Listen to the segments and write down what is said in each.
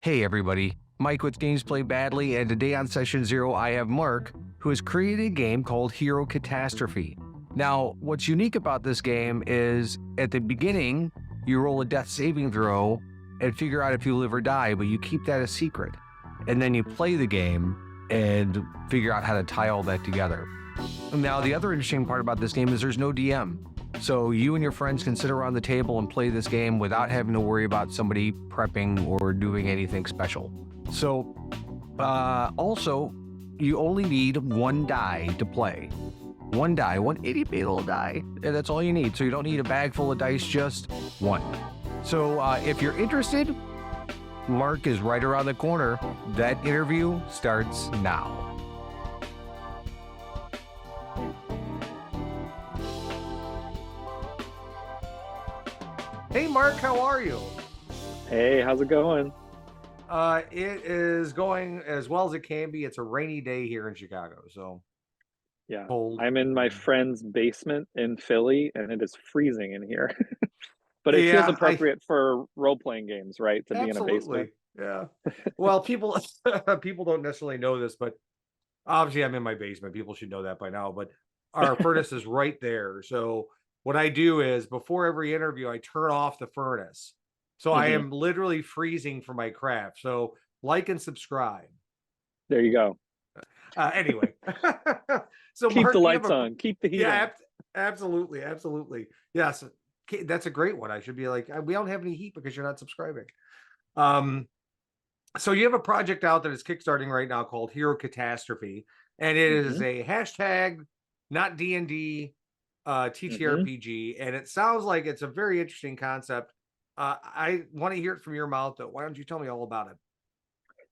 Hey everybody, Mike with Games Play Badly, and today on Session 0 I have Mark, who has created a game called Hero Catastrophe. Now, what's unique about this game is, at the beginning, you roll a death saving throw and figure out if you live or die, but you keep that a secret. And then you play the game and figure out how to tie all that together. Now, the other interesting part about this game is there's no DM. So you and your friends can sit around the table and play this game without having to worry about somebody prepping or doing anything special. So also, you only need one die to play. One die, one itty-bitty little die, and that's all you need. So you don't need a bag full of dice, just one. So if you're interested, Mark is right around the corner. That interview starts now. Hey Mark, how are you? Hey, how's it going? It is going as well as it can be. It's a rainy day here in Chicago, so Yeah, cold. I'm in my friend's basement in Philly, and it is freezing in here. But it feels Yeah, I appropriate for role-playing games, right? To be in a basement. absolutely. Yeah. Well, people people don't necessarily know this, but obviously I'm in my basement. People should know that by now, but our furnace is right there. So what I do is before every interview, I turn off the furnace. So I Hmm. am literally freezing for my craft. So like and subscribe. There you go. Anyway, so Keep the Mark, you have lights a on, keep the heat yeah, on. absolutely, absolutely. Yes, that's a great one. I should be like, we don't have any heat because you're not subscribing. Um, so you have a project out that is kickstarting right now called Hero Catastrophe, and it is Hmm. a hashtag, not D&D, Hmm. TTRPG, and it sounds like it's a very interesting concept. I want to hear it from your mouth, though. Why don't you tell me all about it?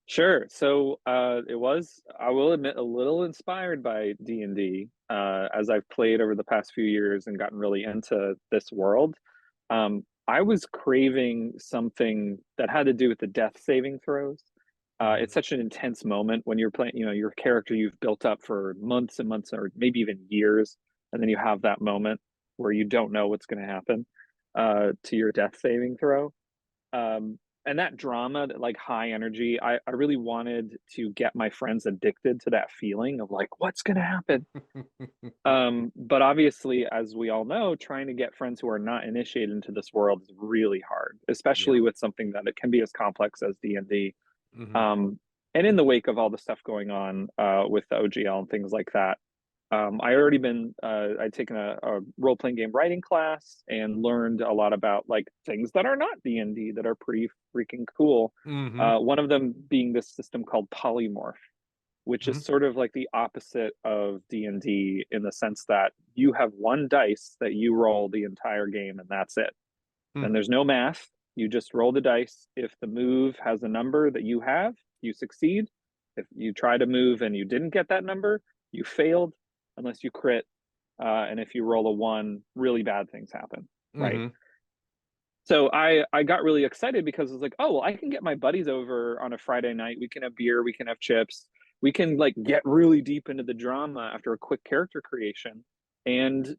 Sure. So it was, I will admit, a little inspired by D&D as I've played over the past few years and gotten really into this world. I was craving something that had to do with the death saving throws. Mhm. It's such an intense moment when you're playing, your character you've built up for months and months, or maybe even years, and then you have that moment where you don't know what's going to happen to your death saving throw. And that drama, that like high energy, I really wanted to get my friends addicted to that feeling of like, what's going to happen? But obviously, as we all know, trying to get friends who are not initiated into this world is really hard, especially Yeah. with something that it can be as complex as D&D. Hmm. Um, and in the wake of all the stuff going on with the OGL and things like that, I already been I'd taken a role playing game writing class and learned a lot about like things that are not D&D that are pretty freaking cool. Hmm. One of them being this system called polymorph, which is Hmm. sort of like the opposite of D&D in the sense that you have one dice that you roll the entire game and that's it. And there's no math. You just roll the dice. If the move has a number that you have, you succeed. If you try to move and you didn't get that number, you failed unless you crit. And if you roll a one, really bad things happen, right? Hmm. So I got really excited because I was like, oh well, I can get my buddies over on a Friday night. We can have beer, we can have chips, we can like get really deep into the drama after a quick character creation and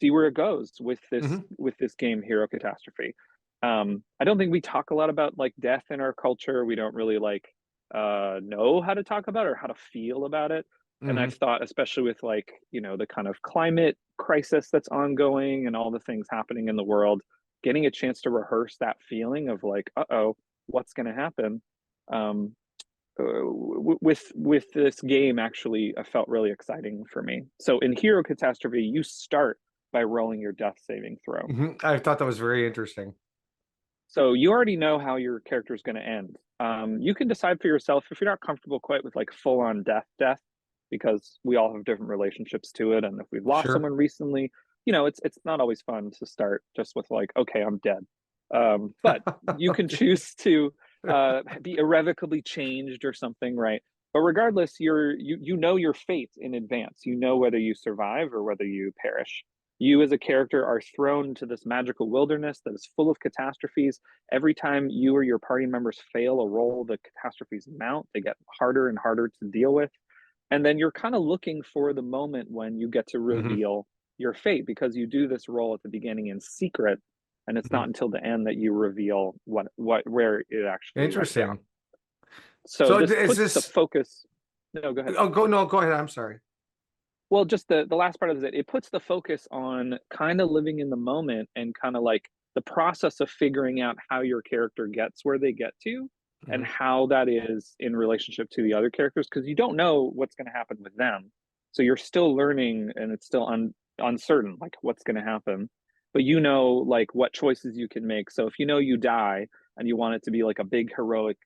see where it goes Hmm. with this game, Hero Catastrophe. I don't think we talk a lot about like death in our culture. We don't really like know how to talk about it or how to feel about it. And Hmm. I've thought, especially with like, the kind of climate crisis that's ongoing and all the things happening in the world, getting a chance to rehearse that feeling of like, uh-oh, what's going to happen? Um, with this game actually felt really exciting for me. So in Hero Catastrophe, you start by rolling your death saving throw. Hmm. I thought that was very interesting. So you already know how your character is going to end. You can decide for yourself if you're not comfortable quite with like full on death, because we all have different relationships to it. And if we've lost Sure. someone recently, it's not always fun to start just with like, okay, I'm dead. But you can Okay. choose to be irrevocably changed or something, right? But regardless, you know your fate in advance. You know whether you survive or whether you perish. You as a character are thrown into this magical wilderness that is full of catastrophes. Every time you or your party members fail a roll, the catastrophes mount. They get harder and harder to deal with. And then you're kind of looking for the moment when you get to Hmm. reveal your fate because you do this roll at the beginning in secret. And it's Hmm. not until the end that you reveal where it actually went Interesting. down. So So this is puts the this? focus. No, go ahead. Oh, go no, go ahead. I'm sorry. Well, just the last part of it puts the focus on kind of living in the moment and kind of like the process of figuring out how your character gets where they get to and Mhm. how that is in relationship to the other characters, because you don't know what's going to happen with them. So you're still learning and it's still uncertain like what's going to happen. But you know like what choices you can make. So if you know you die and you want it to be like a big heroic,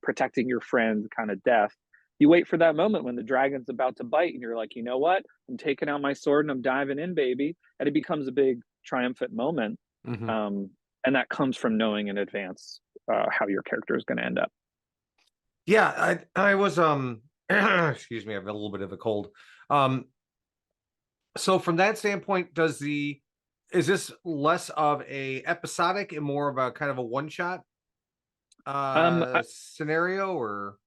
protecting your friend kind of death, you wait for that moment when the dragon's about to bite and you're like, you know what? I'm taking out my sword and I'm diving in, baby. And it becomes a big triumphant moment. Mhm. Um, and that comes from knowing in advance how your character is going to end up. Yeah, I was excuse me, I have a little bit of a cold. Um, so from that standpoint, is this less of a episodic and more of a kind of a one shot I, scenario or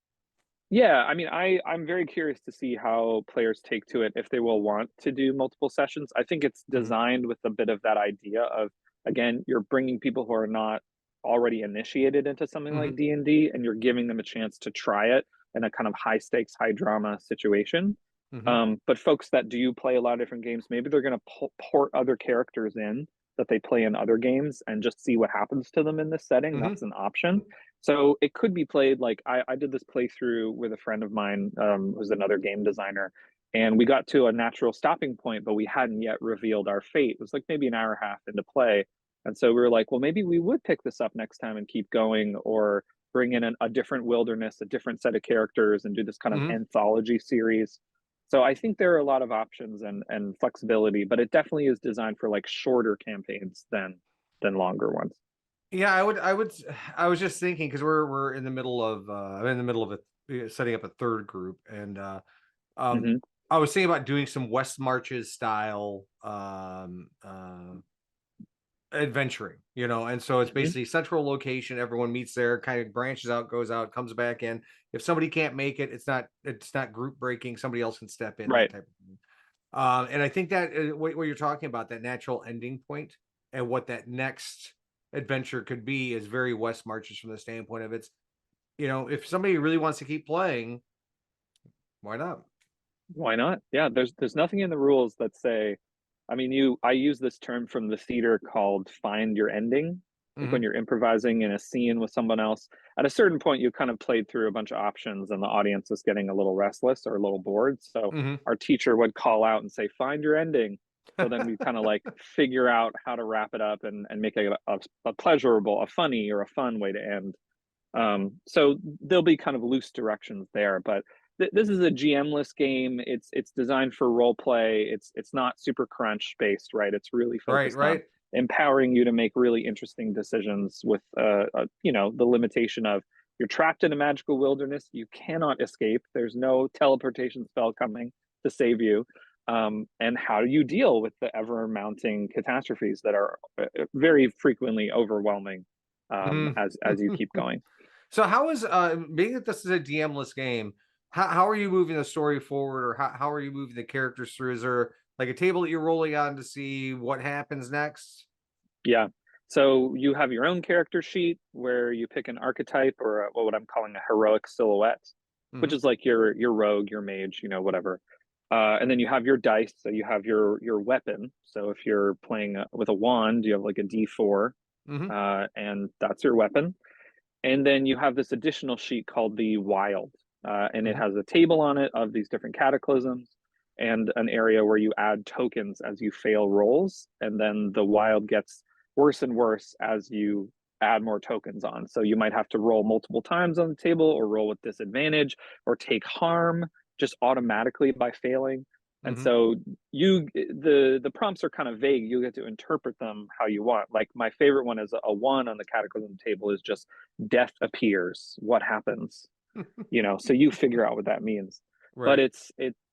yeah, I mean, I'm very curious to see how players take to it if they will want to do multiple sessions. I think it's Mhm. designed with a bit of that idea of, again, you're bringing people who are not already initiated into something like Mhm. D&D and you're giving them a chance to try it in a kind of high stakes, high drama situation. Mhm. But folks that do play a lot of different games, maybe they're going to port other characters in that they play in other games and just see what happens to them in this setting. Mhm. That's an option. So it could be played like I did this playthrough with a friend of mine who's another game designer, and we got to a natural stopping point, but we hadn't yet revealed our fate. It was like maybe an hour and a half into play, and so we were like, well, maybe we would pick this up next time and keep going, or bring in a different wilderness, a different set of characters, and do this kind of Mhm. anthology series. So I think there are a lot of options and flexibility, but it definitely is designed for like shorter campaigns than longer ones. Yeah, I was just thinking because we're in the middle of I'm in the middle of setting up a third group and um Hmm. I was thinking about doing some West Marches style adventuring, and so it's Hmm. basically central location, everyone meets there, kind of branches out, goes out, comes back in. If somebody can't make it, it's not group breaking, somebody else can step in, that Right. type of thing. And I think that what you're talking about, that natural ending point and what that next adventure could be is very West Marches from the standpoint of if somebody really wants to keep playing, why not? Why not? Yeah, there's nothing in the rules that say, I mean, I use this term from the theater called find your ending. Like when Hmm. you're improvising in a scene with someone else, at a certain point you kind of played through a bunch of options and the audience is getting a little restless or a little bored. So Hmm. our teacher would call out and say, find your ending. So then we kind of like figure out how to wrap it up and make it a pleasurable, a funny or a fun way to end. So there'll be kind of loose directions there, but this is a GM-less game. It's designed for role play. It's not super crunch based, right? It's really Right, focused on right. empowering you to make really interesting decisions with the limitation of you're trapped in a magical wilderness. You cannot escape. There's no teleportation spell coming to save you. And how do you deal with the ever mounting catastrophes that are very frequently overwhelming Mm. as you keep going? So how is being that this is a DM-less game, how are you moving the story forward, or how are you moving the characters through? Is there like a table that you're rolling on to see what happens next? Yeah. So you have your own character sheet where you pick an archetype or what I'm calling a heroic silhouette, which Hmm. is like your rogue, your mage, whatever. And then you have your dice. So you have your weapon. So if you're playing with a wand, you have like a D4, Hmm. and that's your weapon. And then you have this additional sheet called the wild, and it Hmm. has a table on it of these different cataclysms and an area where you add tokens as you fail rolls. And then the wild gets worse and worse as you add more tokens on. So you might have to roll multiple times on the table or roll with disadvantage or take harm just automatically by failing. And Hmm. so the prompts are kind of vague. You get to interpret them how you want. Like my favorite one is a one on the cataclysm table is just death appears, what happens, so you figure out what that means. But Right.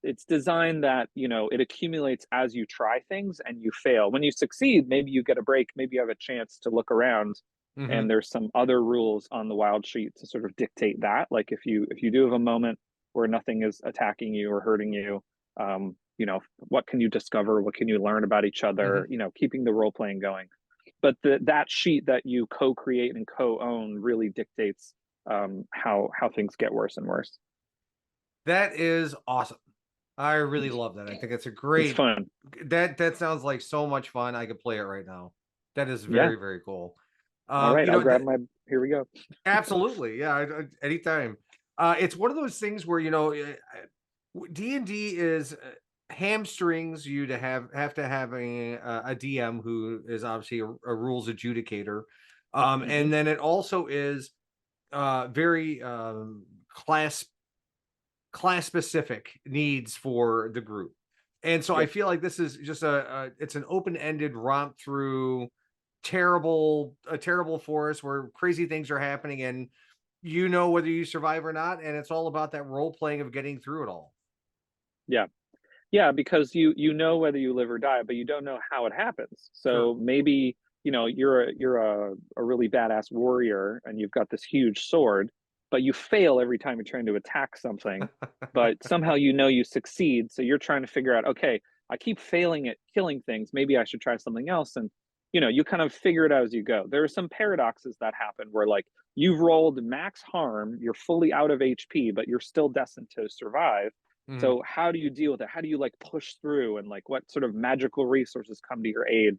it's designed that it accumulates as you try things and you fail. When you succeed, maybe you get a break, maybe you have a chance to look around, Hmm. and there's some other rules on the wild sheet to sort of dictate that. Like if you do have a moment where nothing is attacking you or hurting you, what can you discover, what can you learn about each other, Hmm. keeping the role playing going. But that sheet that you co-create and co-own really dictates how things get worse and worse. That is awesome. I really love that. I think it's a It's great fun. that sounds like so much fun. I could play it right now. That is Yeah. very, very cool. All right, You I'll know, grab my. Here we go. absolutely. Yeah, anytime. It's one of those things where, D&D is hamstrings you to have to have a DM who is obviously a rules adjudicator. Hmm. And then it also is very class specific needs for the group. And so I Yep. feel like this is just it's an open-ended romp through a terrible forest where crazy things are happening, and whether you survive or not, and it's all about that role playing of getting through it all. Yeah. Yeah, because you know whether you live or die, but you don't know how it happens. Sure. So maybe, you're a really badass warrior and you've got this huge sword, but you fail every time you're trying to attack something, but somehow you succeed. So you're trying to figure out, okay, I keep failing at killing things. Maybe I should try something else. And you kind of figure it out as you go. There are some paradoxes that happen where like you've rolled max harm, you're fully out of HP, but you're still destined to survive. Mhm. So how do you deal with it? How do you like push through, and like what sort of magical resources come to your aid?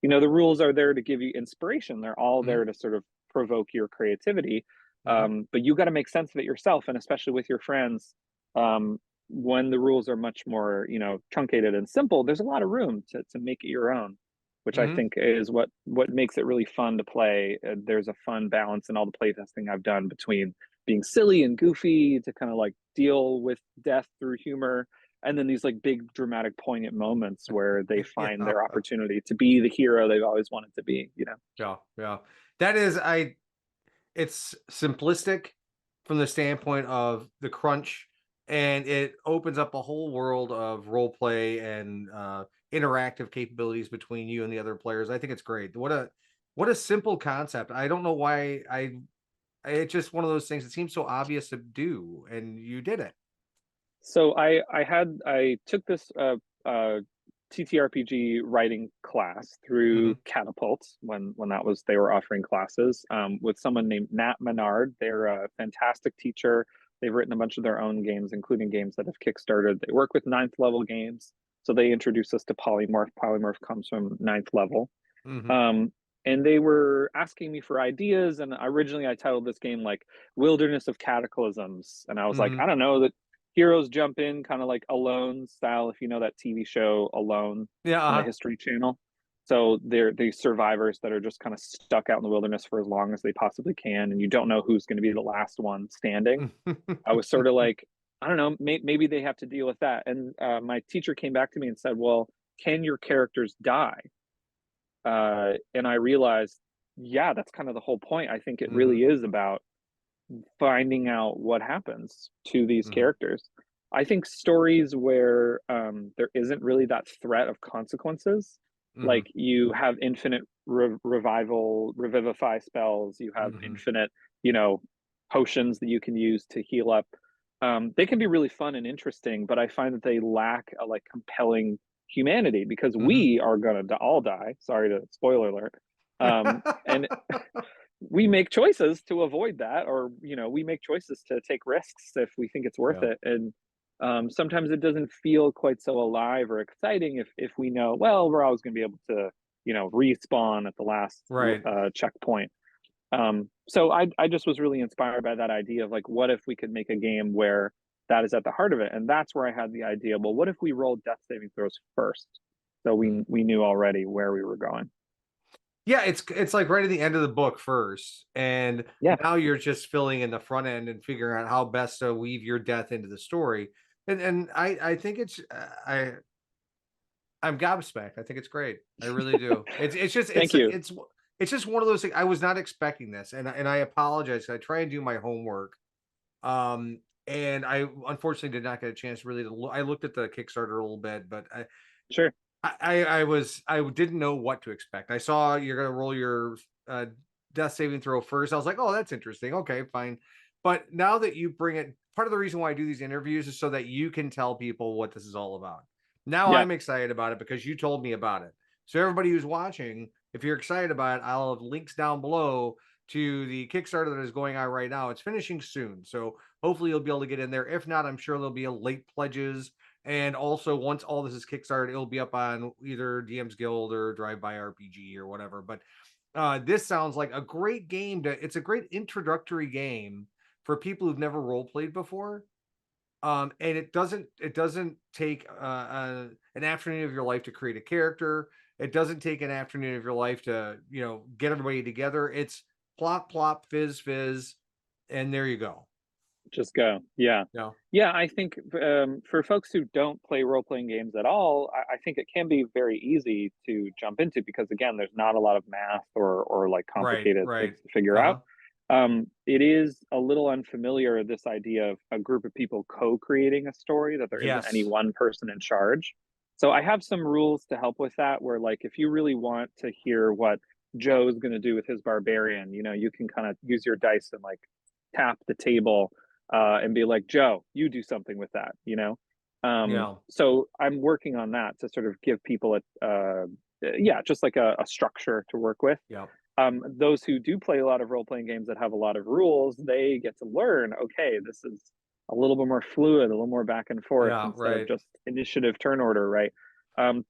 The rules are there to give you inspiration. They're all Mhm. there to sort of provoke your creativity. Mhm. But you got to make sense of it yourself, and especially with your friends. Um, when the rules are much more, truncated and simple, there's a lot of room to make it your own, which I Mhm. think is what makes it really fun to play. There's a fun balance in all the playtesting I've done between being silly and goofy to kind of like deal with death through humor, and then these like big dramatic poignant moments where they Yeah. find their opportunity to be the hero they've always wanted to be. Yeah. Yeah. That is it's simplistic from the standpoint of the crunch, and it opens up a whole world of role play and interactive capabilities between you and the other players. I think it's great. What a simple concept. I don't know why it's just one of those things that seems so obvious to do, and you did it. So I took this ttrpg writing class through Hmm. Catapult when that was they were offering classes, with someone named Nat Menard. They're a fantastic teacher. They've written a bunch of their own games, including games that have kickstarted. They work with ninth level games, so they introduced us to Polymorph. Polymorph comes from ninth level. Hmm. um, and they were asking me for ideas, and originally I titled this game like Wilderness of Cataclysms, and I was like, Hmm. I don't know, that heroes jump in kind of like Alone style, if you know that TV show Alone Yeah. on the History Channel. So they're the survivors that are just kind of stuck out in the wilderness for as long as they possibly can, and you don't know who's going to be the last one standing. I was sort of like, I don't know, maybe they have to deal with that. And my teacher came back to me and said, well, can your characters die? And I realized, yeah, that's kind of the whole point. I think it Hmm. really is about finding out what happens to these Hmm. characters. I think stories where there isn't really that threat of consequences, Hmm. like you have infinite revivify spells, you have Hmm. infinite, you know, potions that you can use to heal up. They can be really fun and interesting, but I find that they lack a like compelling humanity because Hmm. we are gonna all die. Sorry to spoiler alert. And we make choices to avoid that, or we make choices to take risks if we think it's worth Yeah. it. And sometimes it doesn't feel quite so alive or exciting if we know, well, we're always going to be able to respawn at the last Right. checkpoint. So I just was really inspired by that idea of like, what if we could make a game where that is at the heart of it? And that's where I had the idea, well, what if we rolled death saving throws first, so Mhm. we knew already where we were going. Yeah, it's like right at the end of the book first, and Yeah. now you're just filling in the front end and figuring out how best to weave your death into the story. And I think I'm gobsmacked. I think it's great. I really do. It's just Thank you. it's just one of those things. I was not expecting this, and I apologize. I try and do my homework. And I unfortunately did not get a chance really to look. I looked at the Kickstarter a little bit, but Sure. I didn't know what to expect. I saw you're gonna roll your uh, death saving throw first. I was like, oh, that's interesting. Okay, fine. But now that you bring it, part of the reason why I do these interviews is so that you can tell people what this is all about. Now Yeah. I'm excited about it because you told me about it. So everybody who's watching, if you're excited about it, I'll have links down below to the Kickstarter that is going on right now. It's finishing soon, so hopefully you'll be able to get in there. If not, I'm sure there'll be a late pledges. And also, once all this is kickstarted, it'll be up on either DM's Guild or Drive By RPG or whatever. But this sounds like a great game. It's a great introductory game for people who've never role played before. And it doesn't take an afternoon of your life to create a character. It doesn't take an afternoon of your life to get everybody together. It's plop plop fizz fizz, and there you go. Just go. Yeah. No. Yeah, I think for folks who don't play role-playing games at all, I think it can be very easy to jump into, because again, there's not a lot of math or like complicated Right. things to figure Uh-huh. out. It is a little unfamiliar, this idea of a group of people co-creating a story, that there isn't any Yes. one person in charge. So I have some rules to help with that, where like if you really want to hear what Joe's going to do with his barbarian, you can kind of use your dice and like tap the table and be like, Joe, you do something with that, Yeah. So I'm working on that to sort of give people yeah, just like a structure to work with. Yeah. Those who do play a lot of role-playing games that have a lot of rules, they get to learn, okay, this is a little bit more fluid, a little more back and forth Yeah. instead of Right. just initiative turn order, right?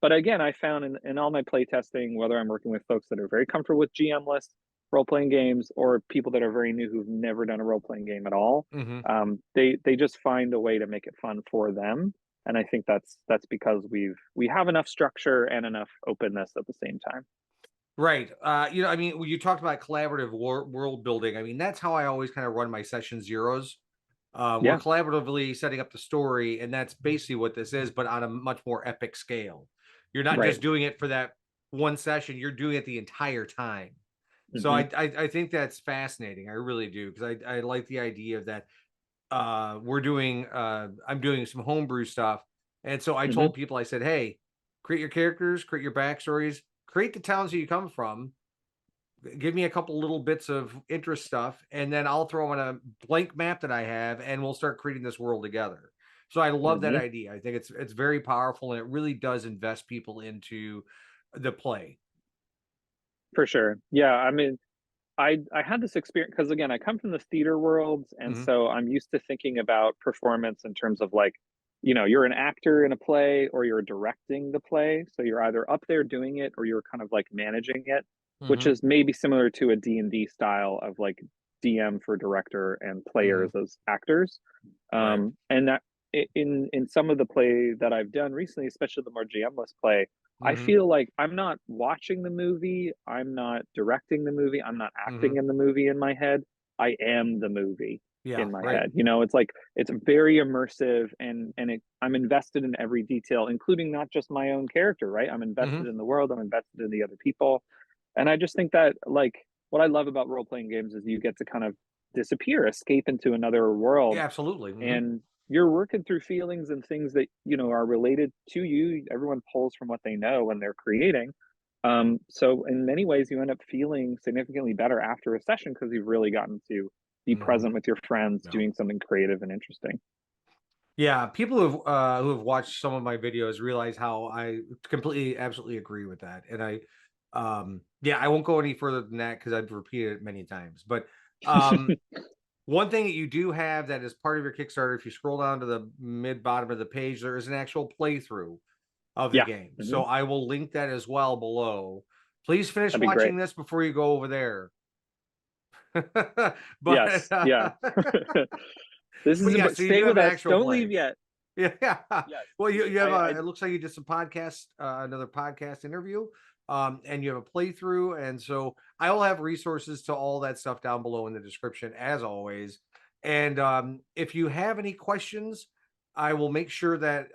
But again, I found in all my play testing, whether I'm working with folks that are very comfortable with GM-less role-playing games or people that are very new who've never done a role-playing game at all, Mm-hmm. they just find a way to make it fun for them. And I think that's because we have enough structure and enough openness at the same time. Right. I mean, when you talked about collaborative world building, I mean, that's how I always kind of run my session zeros. We're Yeah, collaboratively setting up the story, and that's basically what this is, but on a much more epic scale. You're not right. just doing it for that one session; you're doing it the entire time. So Hmm. I think that's fascinating. I really do, because I like the idea of that. I'm doing some homebrew stuff, and so I Hmm. told people, I said, hey, create your characters, create your backstories, create the towns that you come from, give me a couple little bits of interest stuff, and then I'll throw in a blank map that I have, and we'll start creating this world together. So I love that Hmm. idea. I think it's very powerful, and it really does invest people into the play. For sure. Yeah, I mean, I had this experience because again, I come from the theater world, and Hmm. so I'm used to thinking about performance in terms of like, you're an actor in a play or you're directing the play. So you're either up there doing it or you're kind of like managing it, which Hmm. is maybe similar to a D&D style of like DM for director and Hmm. players as actors. Right. And that in some of the play that I've done recently, especially the more GM-less play, I Hmm. feel like I'm not watching the movie, I'm not directing the movie, I'm not Hmm. acting in the movie in my head. I am the movie Yeah. in my Right. head. It's like it's very immersive, and I'm invested in every detail, including not just my own character, right? I'm invested Hmm. in the world, I'm invested in the other people. And I just think that like what I love about role-playing games is you get to kind of disappear, escape into another world, Yeah. Absolutely. Hmm. and you're working through feelings and things that are related to you. Everyone pulls from what they know when they're creating. So in many ways you end up feeling significantly better after a session because you've really gotten to be Hmm. present with your friends Yeah. doing something creative and interesting. Yeah, people who have watched some of my videos realize how I completely, absolutely agree with that. And yeah, I won't go any further than that because I've repeated it many times. But um, one thing that you do have that is part of your Kickstarter, if you scroll down to the mid bottom of the page, there is an actual playthrough of the Yeah. game. Hmm. So I will link that as well below. Please finish That'd be great. watching this before you go over there. but Yes. Yeah. This but is yeah, about, so you stay do have with an us, actual don't leave play. yet. Yeah. Yes. Well, you have I it looks like you did some podcast, another podcast interview, and you have a playthrough. And so I will have resources to all that stuff down below in the description, as always. And if you have any questions, I will make sure that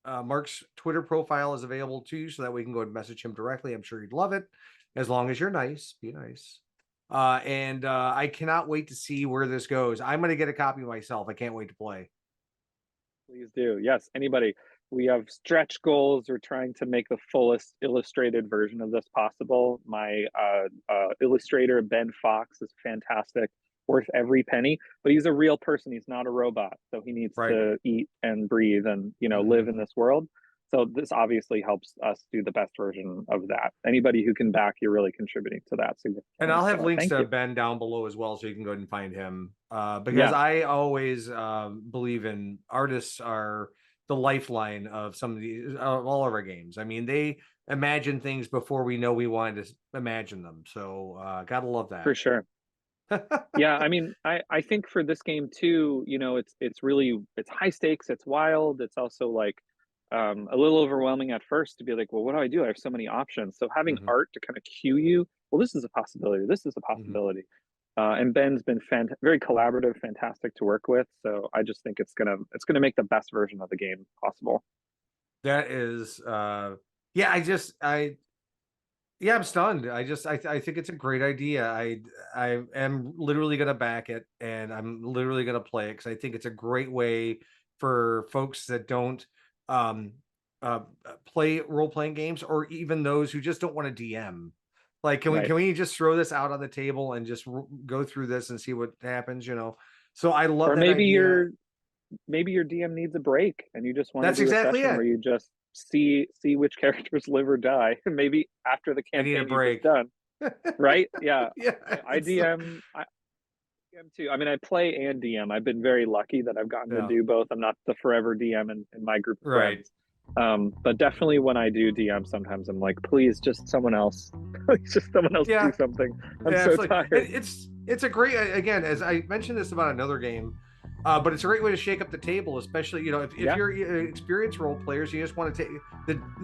Mark's Twitter profile is available to you so that we can go and message him directly. I'm sure he'd love it, as long as you're nice. Be nice. And I cannot wait to see where this goes. I'm going to get a copy myself. I can't wait to play. Please do. Yes, anybody. We have stretch goals. We're trying to make the fullest illustrated version of this possible. My illustrator, Ben Fox, is fantastic, worth every penny. But he's a real person. He's not a robot. So he needs Right. to eat and breathe and, live Hmm. in this world. So this obviously helps us do the best version of that. Anybody who can back, you're really contributing to that significantly. And I'll have So links thank to you. Ben down below as well, so you can go ahead and find him. Because Yeah, I always believe in artists are the lifeline of some of these, of all of our games. I mean, they imagine things before we know we wanted to imagine them. So gotta love for that. sure. Yeah, I mean, I think for this game too, you know, it's really it's high stakes, it's wild, it's also like a little overwhelming at first to be like, well, what do I do? I have so many options. So having Mhm, art to kind of cue you, well, this is a possibility. This is a mhm. possibility. And Ben's been very collaborative, fantastic to work with. So I just think it's gonna make the best version of the game possible. That is, yeah. Yeah, I'm stunned. I think it's a great idea. I am literally gonna back it, and I'm literally gonna play it because I think it's a great way for folks that don't um play role playing games, or even those who just don't want to DM. Like, Right. can we just throw this out on the table and just go through this and see what happens? You know. So I love Or that idea. maybe your DM needs a break and you just want to That's do a exactly session where it. you just see which characters live or die. Maybe after the I need a campaign you just break. done. Right? Yeah. Yeah, I DM I DM too. I mean, I play and DM. I've been very lucky that I've gotten to yeah, do both. I'm not the forever DM in my group of right. friends. But definitely when I do DM, sometimes I'm like, please, just someone else, please, just someone else do Yeah, something. I'm yeah, so absolutely. tired. It's a great, again, as I mentioned this about another game, but it's a great way to shake up the table, especially if Yeah, you're experienced role players, you just want to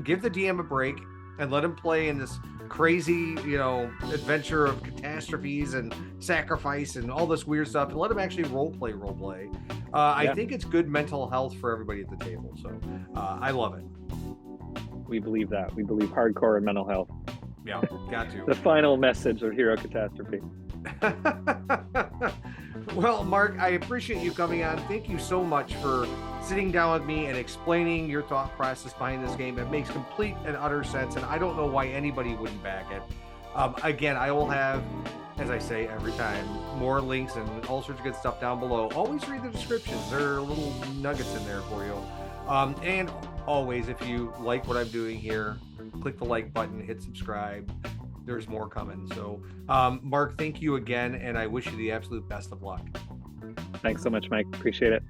give the DM a break and let him play in this crazy adventure of catastrophes and sacrifice and all this weird stuff, and let him actually role play. I yeah. think it's good mental health for everybody at the table. So I love it. We believe that. We believe hardcore and mental health. Yeah, got The to. final message of Hero Catastrophe. Well, Mark, I appreciate you coming on. Thank you so much for sitting down with me and explaining your thought process behind this game. It makes complete and utter sense, and I don't know why anybody wouldn't back it. Again, I will have, as I say every time, more links and all sorts of good stuff down below. Always read the descriptions. There are little nuggets in there for you. And always, if you like what I'm doing here, click the like button, hit subscribe. There's more coming. So, Mark, thank you again, and I wish you the absolute best of luck. Thanks so much, Mike. Appreciate it.